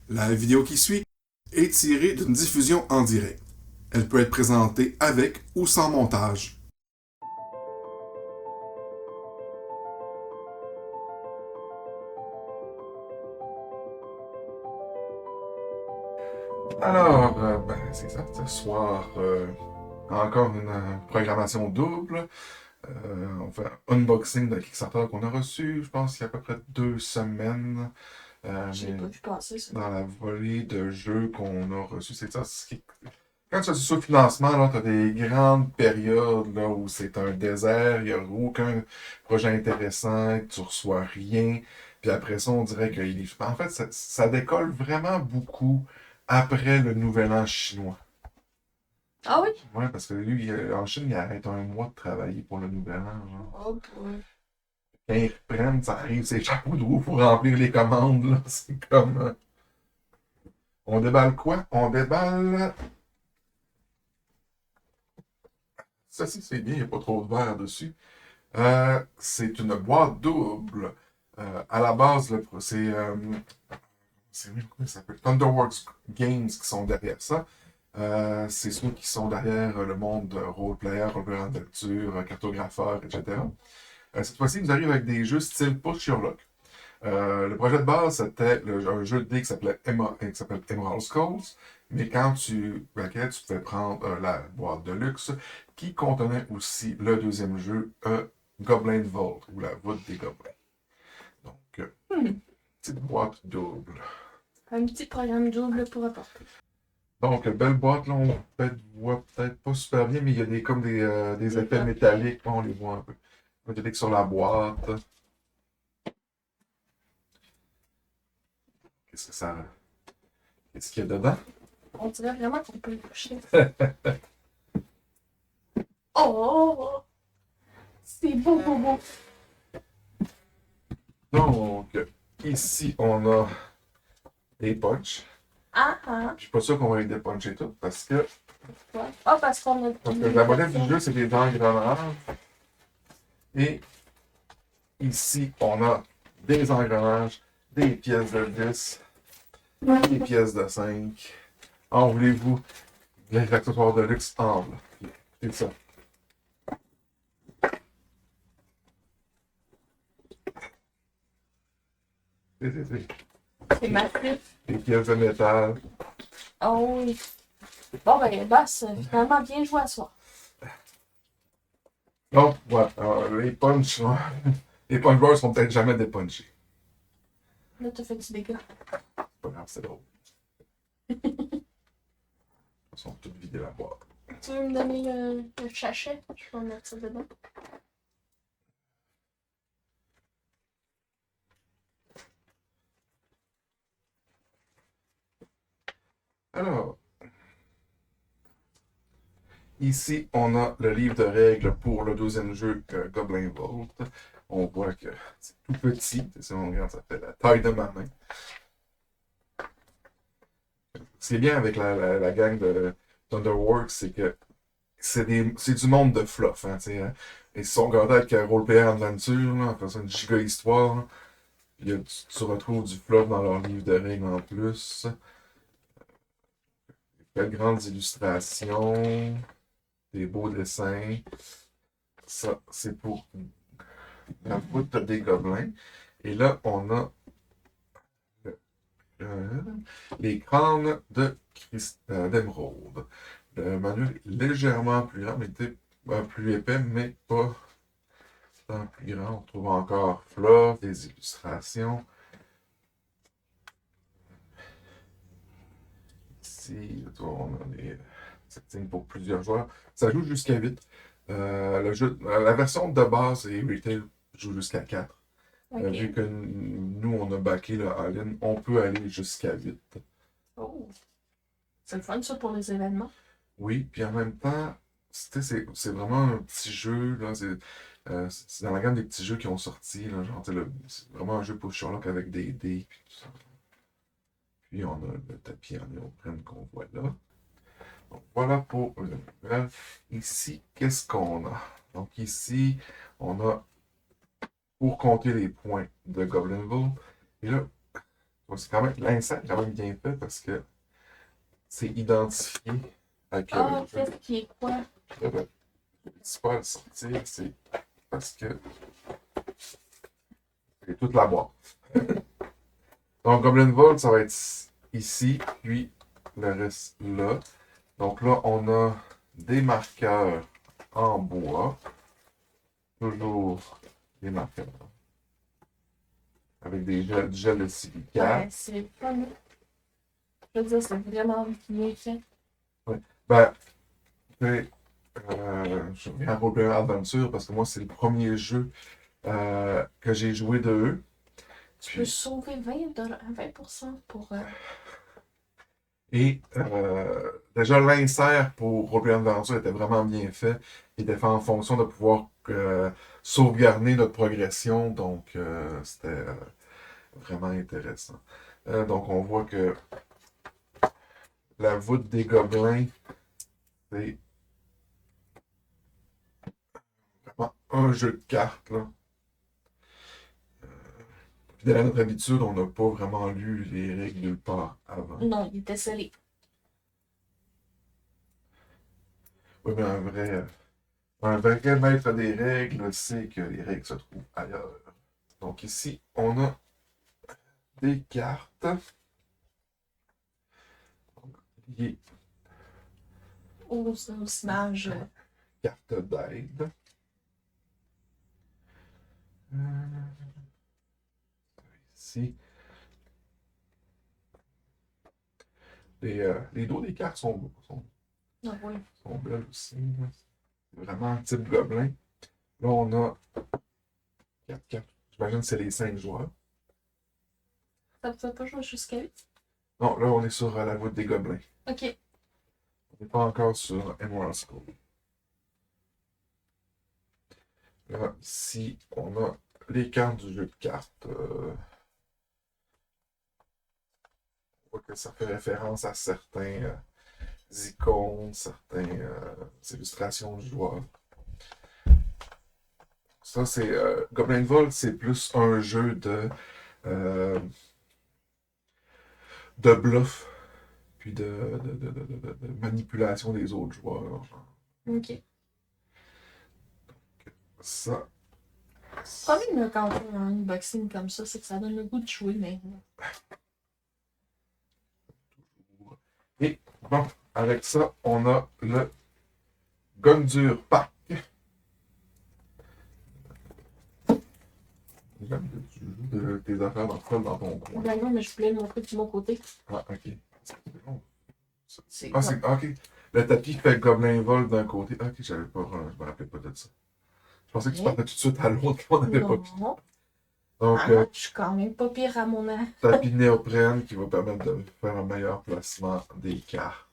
La vidéo qui suit est tirée d'une diffusion en direct. Elle peut être présentée avec ou sans montage. Alors, c'est ça, ce soir, encore une programmation double. On fait un unboxing de Kickstarter qu'on a reçu, je pense, il y a à peu près 2 semaines. J'ai Mais pas vu passer ça. dans la volée de jeux qu'on a reçus, c'est ça. Quand tu as du sous-financement, là, tu as des grandes périodes là, où c'est un désert, il n'y a aucun projet intéressant, tu reçois rien. Puis après ça, on dirait que en fait, ça décolle vraiment beaucoup après le Nouvel An chinois. Ah oui? Ouais, parce que lui, en Chine, il arrête un mois de travailler pour le Nouvel An. Genre. Oh boy. Quand ils reprennent, ça arrive, c'est chapeau de roue pour remplir les commandes. Là. C'est comme. On déballe quoi? On déballe. Ça, c'est bien, il n'y a pas trop de verre dessus. C'est une boîte double. À la base, comment ça s'appelle? Thunderworks Games qui sont derrière ça. C'est ceux qui sont derrière le monde role-player, role-player en lecture, cartographeur, etc. Cette fois-ci, ils nous arrivent avec des jeux style Push Sherlock. Le projet de base, c'était un jeu de dés qui s'appelle Emerald Skulls, mais laquelle tu pouvais prendre la boîte de luxe qui contenait aussi le deuxième jeu, Goblin Vault, ou la voûte des gobelins. Donc, Hmm. petite boîte double. Un petit programme double pour apporter. Donc, belle boîte, là, on voit peut-être pas super bien, mais il y a comme des Des effets papiers. métalliques, on les voit un peu. Métalliques sur la boîte. Qu'est-ce que ça. Qu'est-ce qu'il y a dedans? On dirait vraiment qu'on peut le toucher. Oh! C'est beau, beau, beau. Donc, ici, on a des punchs. Ah ah. Je suis pas sûr qu'on va les dépuncher toutes Ouais. Ah, parce qu'on a parce que la modèle du jeu, c'est des engrenages. Et ici, on a des engrenages, des pièces de 10, des pièces de 5. En voulez-vous les accessoires de luxe en blanc? C'est ça. C'est massif. Des pièces de métal. Oh oui. Bon, ben, boss, finalement bien joué à soir. Donc, voilà. Alors, les punchs, les punch bars sont peut-être jamais dépunchés. Là, t'as fait du dégât. C'est pas grave, c'est drôle. Ils sont toutes vidées la boîte. Tu veux me donner le sachet? Je vais mettre ça dedans. Alors, ici, on a le livre de règles pour le deuxième jeu Goblin Vault. On voit que c'est tout petit. Si on regarde, ça fait la taille de ma main. Ce qui est bien avec la gang de Thunderworks, c'est que c'est du monde de fluff. Hein, hein. Ils se sont gardés avec Roleplayer Adventure, là, enfin, c'est une giga histoire. Là. Tu retrouves du fluff dans leur livre de règles en plus. Des grandes illustrations, des beaux dessins. Ça, c'est pour la voûte des gobelins. Et là, on a euh, les crânes d'émeraude. Le manuel est légèrement plus grand, mais plus épais, mais pas tant plus grand. On trouve encore fluff, des illustrations. Ici, on a des settings pour plusieurs joueurs. Ça joue jusqu'à 8. La version de base et retail joue jusqu'à 4. Vu Ok. que nous, on a backé le All-in, on peut aller jusqu'à 8. Oh. C'est le fun, ça, pour les événements. Oui, puis en même temps, c'est vraiment un petit jeu. Là, c'est dans la gamme des petits jeux qui ont sorti. Là, genre, c'est vraiment un jeu pour Sherlock avec des dés. Puis, tout ça. Puis on a le tapis en néoprène qu'on voit là. Donc voilà pour le manuel. Ici, qu'est-ce qu'on a? Donc ici, on a pour compter les points de Goblinville. Et là, C'est quand même, l'insert est quand même bien fait parce que c'est identifié avec Ah, le jeu. qu'est-ce qui est quoi? C'est pas à le sortir, c'est parce que c'est toute la boîte. Donc, Goblin Vault, ça va être ici, puis le reste là. Donc là, on a des marqueurs en bois. Toujours des marqueurs. Avec du gel de silicate. Ouais, c'est pas mieux. Je veux dire, c'est vraiment bien fait. Ben, tu sais, je reviens à Roleplayer Adventure parce que moi, c'est le premier jeu que j'ai joué de eux. Tu peux sauver 20% pour. Et déjà, l'insert pour Roleplayer Adventure était vraiment bien fait. Il était fait en fonction de pouvoir sauvegarder notre progression. Donc, c'était vraiment intéressant. Donc, on voit que la voûte des gobelins, c'est vraiment un jeu de cartes, là. Fidèle à notre habitude, on n'a pas vraiment lu les règles nulle part avant. Non, il était scellé. Oui, mais un vrai maître des règles sait que les règles se trouvent ailleurs. Donc ici, on a des cartes liées Aux images. cartes d'aide. Ici. Les dos des cartes Ah oui. sont belles aussi. C'est vraiment un type gobelin. Là, on a 4 cartes. J'imagine que c'est les 5 joueurs. Ça ne peut pas jouer jusqu'à 8? Non, là, on est sur la voûte des gobelins. Ok. On n'est pas encore sur Emerald School. Là, ici, on a les cartes du jeu de cartes. On voit que ça fait référence à certains icônes, certaines illustrations du joueur. Ça, c'est Goblin Vault, c'est plus un jeu euh, de bluff, puis de manipulation des autres joueurs. Ok. Ça, Le problème quand on fait un unboxing comme ça, c'est que ça donne le goût de jouer maintenant. et bon, avec ça, on a le Gundur Pack. J'aime que tu joues tes affaires dans ton coin. Ben non, mais je voulais le montrer de mon côté. Ah, ok. C'est Ah, c'est. Ok. Le tapis fait Goblin Vol d'un côté. Ok, j'avais pas. Je me rappelais pas de ça. Je pensais que tu Mais- partais tout de suite à l'autre, on n'avait pas pu. Non. Donc, Ah, je suis quand même pas pire à mon âge. tapis néoprène qui va permettre de faire un meilleur placement des cartes.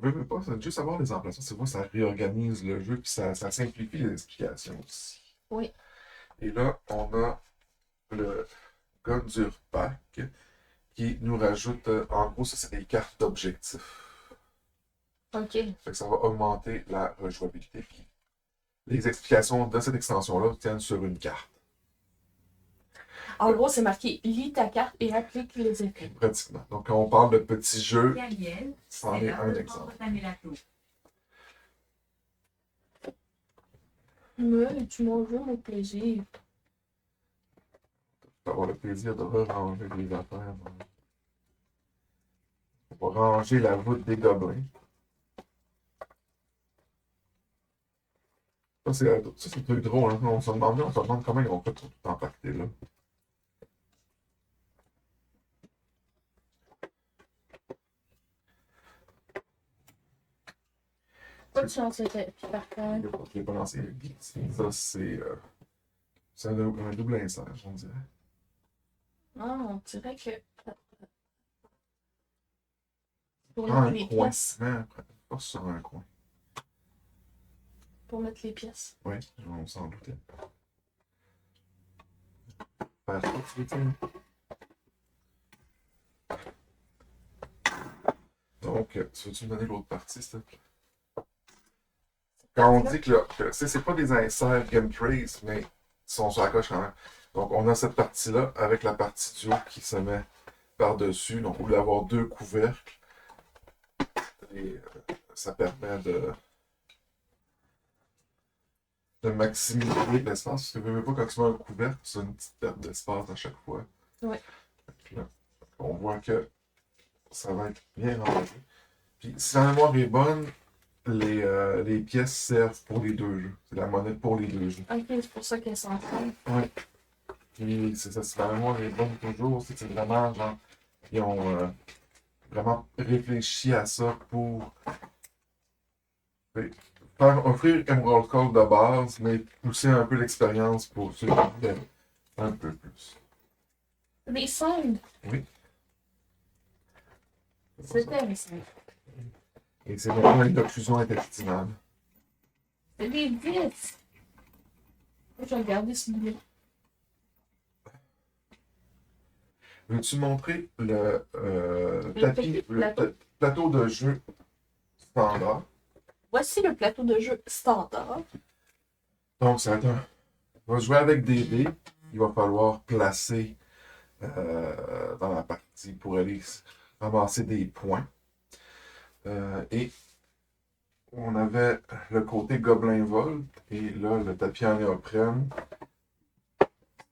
Veux pas, c'est juste avoir les emplacements, c'est vrai, ça réorganise le jeu, puis ça simplifie les explications aussi. Oui. Et là, on a le Gundur Pack qui nous rajoute, en gros, ça c'est des cartes d'objectifs. Ok. Fait que ça va augmenter la rejouabilité. Puis les explications de cette extension-là tiennent sur une carte. En gros, c'est marqué lis ta carte et applique les effets. Pratiquement. Donc, quand on parle de petits jeux, Gabriel, c'en c'est est l'heure un de exemple. entamer la tour. Mais tu m'en veux mon plaisir. Tu vas avoir le plaisir de ranger les affaires. On va ranger la voûte des gobelins. Ça, c'est un truc drôle. Hein? On se demande comment ils ont fait tout empaqueter là. Pourquoi tu lances le puis par contre? Je l'ai pas lancé. Ça, c'est un double insert, on dirait. Ah, on dirait que. Pour Prends mettre un les coin. pièces. Pas sur un coin. Pour mettre les pièces. Oui, on s'en doutait. Faire ça, tu veux dire? Donc, tu veux-tu me donner l'autre partie, s'il te plaît? Quand on dit que c'est pas des inserts Game Trace, mais ils sont sur la coche quand même. Donc, on a cette partie-là avec la partie du haut qui se met par-dessus. Donc, au lieu d'avoir deux couvercles, et, ça permet de maximiser l'espace. Parce que je ne veux pas quand tu mets un couvercle, c'est une petite perte d'espace à chaque fois. Oui. Là, on voit que ça va être bien rangé. Puis, si la mémoire est bonne, les pièces servent pour les deux jeux. C'est la monnaie pour les deux jeux. Ok, c'est pour ça qu'elle s'entraîne. Oui. Puis, c'est ça, si la mémoire est bonne toujours, c'est vraiment genre, ils ont vraiment réfléchi à ça pour faire offrir Emerald Call de base, mais pousser un peu l'expérience pour ceux qui veulent un peu plus. Les cendres. Oui. C'était les cendres. Et c'est vraiment une occlusion intestinale. C'est des 10. Je vais regarder celui-là. Veux-tu montrer le petit plateau. plateau de jeu standard? Voici le plateau de jeu standard. Donc, ça va être on va jouer avec des dés. Il va falloir placer dans la partie pour aller ramasser des points. Et on avait le côté Gobelin Volt. Et là, le tapis en néoprène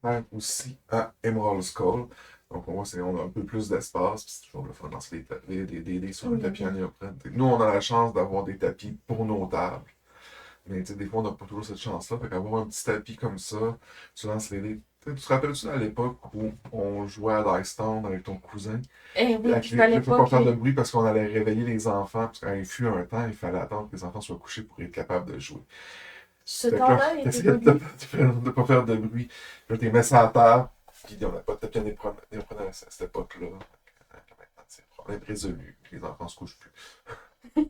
sert aussi à Emerald Skull. Donc, on voit qu'on a un peu plus d'espace. C'est toujours le fun de lancer des dés sur un tapis en néoprène. Nous, on a la chance d'avoir des tapis pour nos tables. Mais des fois, on n'a pas toujours cette chance-là. Fait qu'avoir un petit tapis comme ça, tu lances les dés. Tu te rappelles-tu à l'époque où on jouait à Dice Town avec ton cousin? Eh oui, Il il fallait ne faut pas faire de que... bruit parce qu'on allait réveiller les enfants. Parce qu'il fut un temps, il fallait attendre que les enfants soient couchés pour être capables de jouer. Ce Fait que temps-là là, était t'essayais connu. de pas faire de bruit. Là, tu les mets ça à table. Puis on n'a pas de tapis à néoprène à cette époque-là. Maintenant, c'est un problème résolu. Les enfants se couchent plus.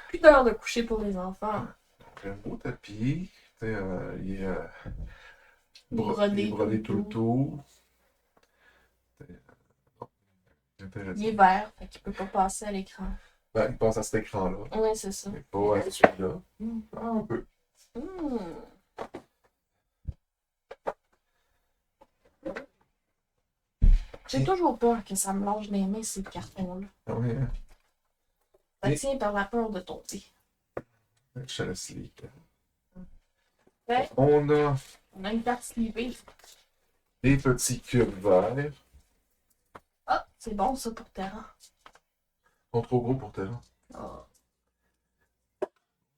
Plus d'heures de coucher pour les enfants. Donc, un beau tapis. Il est Brodé brodé tout tout le le tour. Intéressant. Il est vert, fait qu'il peut pas passer à l'écran. Ben, il passe à cet écran-là, Oui, c'est ça. mais pas à celui-là. Ah, un peu. Hmm. J'ai toujours peur que ça me lâche des mains, ces cartons-là. Ah oui, hein? Ça Et- tient par la peur de tomber. Je laisse les. Ouais. On a On a une carte slivée. des petits cubes verts. Ah, c'est bon ça pour Terra. Ils sont trop gros pour Terra. Ah.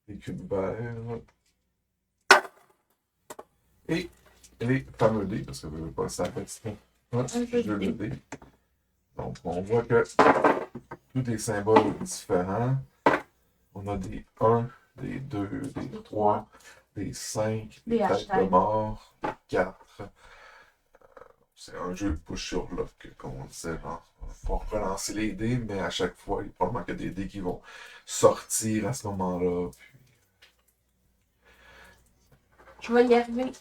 Des cubes verts. Et les fameux dés, parce que je ne veux pas ça fait un peu jeu de de dés. Donc, on voit que tous les symboles différents. On a des 1, des 2, des 3, des 5, des Des têtes de hashtags. mort, des 4. C'est un jeu de push sur lock, comme on disait. Genre, il faut relancer les dés, mais à chaque fois, il y a probablement que des dés qui vont sortir à ce moment-là. Je vais y arriver.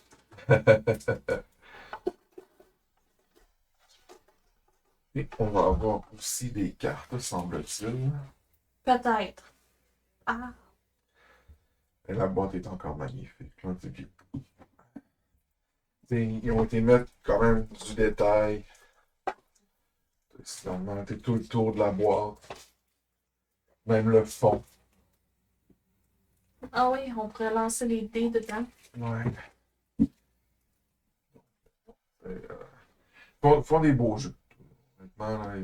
Et on va avoir aussi des cartes, semble-t-il. Peut-être. Ah. Et la boîte est encore magnifique. Là, ils ont été mettre quand même du détail. Ils ont monté tout le tour de la boîte. Même le fond. Ah oui, on pourrait lancer les dés dedans. Ouais. Font des beaux jeux. Honnêtement, là,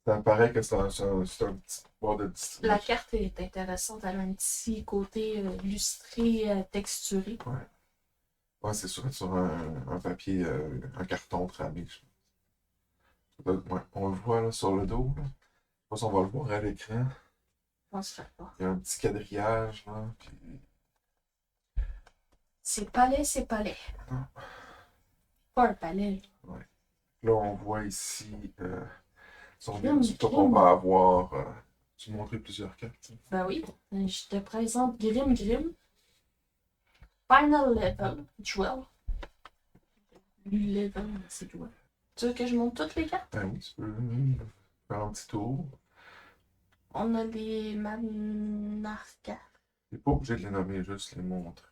ça paraît que c'est un petit boîte de distribution. La carte est intéressante. Elle a un petit côté lustré, texturé. Ouais. Ouais, c'est sur un papier, un carton tramé. Ouais, on le voit là, sur le dos. Là. Je sais pas si on va le voir à l'écran. Je penserais pas. Il y a un petit quadrillage. Là, puis... C'est palais, c'est palais. Ah. Pas un palais. Ouais. Là, on voit ici son Crime, surtout crime. qu'on va avoir. Tu m'as montré plusieurs cartes. Hein. Ben oui. Je te présente Grim Grim. Final Level. 12. Level, c'est 12. Tu veux que je montre toutes les cartes? Ben oui, tu peux faire un petit tour. On a les Manarkas. T'es pas obligé de les nommer, juste les montrer.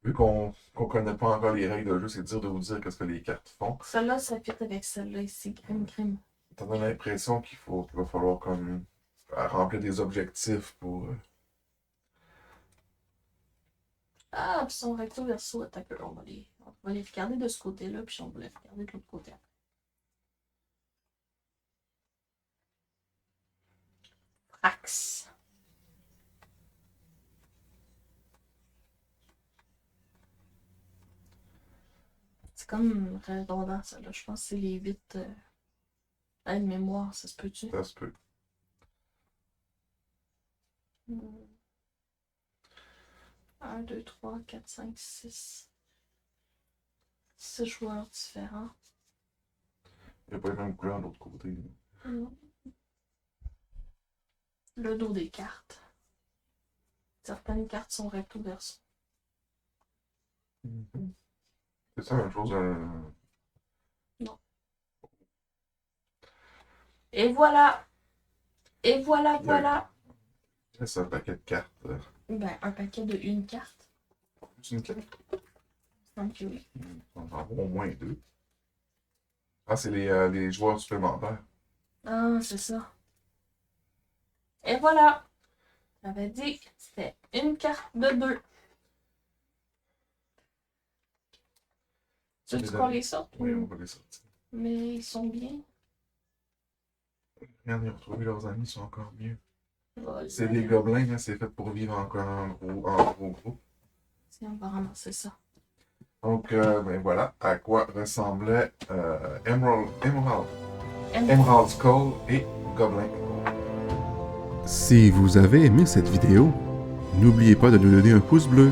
Vu qu'on connaît pas encore les règles de jeu, c'est dur de vous dire qu'est-ce que les cartes font. Celle-là, ça fit avec celle-là ici, Grim Grim. T'as l'impression qu'il va falloir comme remplir des objectifs pour. Ah, puis son recto verso attaqueur, on va les regarder de ce côté-là, puis on va les regarder de l'autre côté. Frax. C'est comme redondant, ça, là. Je pense que c'est les 8 de mémoire, ça se peut-tu? Ça se peut. 1, 2, 3, 4, 5, 6. 6 joueurs différents. Il n'y a pas les mêmes couleurs de l'autre côté. Le dos des cartes. Certaines cartes sont recto verso. C'est ça la même chose. Non. Et voilà! Et voilà, voilà! C'est un paquet de cartes. Ben, un paquet de une carte. C'est une carte. Donc, oui. On en a au moins 2. Ah, c'est les joueurs supplémentaires. Ah, c'est ça. Et voilà! J'avais dit que c'était une carte de 2. Tu veux qu'on les sorte? Oui, on va les sortir. Mais ils sont bien. Regarde, ils ont retrouvé leurs amis, ils sont encore mieux. Voilà. C'est des gobelins, hein, c'est fait pour vivre encore en gros groupe. Tiens, on va ramasser ça. Donc, ben voilà à quoi ressemblaient Emerald Skull et Goblin. Si vous avez aimé cette vidéo, n'oubliez pas de nous donner un pouce bleu.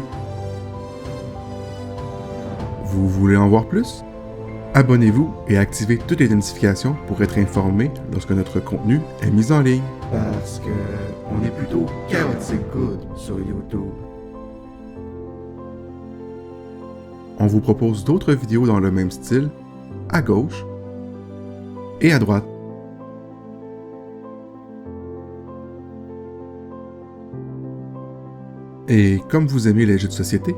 Vous voulez en voir plus? Abonnez-vous et activez toutes les notifications pour être informé lorsque notre contenu est mis en ligne. Parce que on est plutôt chaotic good sur YouTube. On vous propose d'autres vidéos dans le même style, à gauche et à droite. Et comme vous aimez les jeux de société,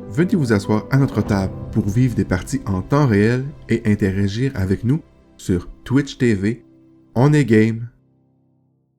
venez vous asseoir à notre table pour vivre des parties en temps réel et interagir avec nous sur Twitch TV. On est game!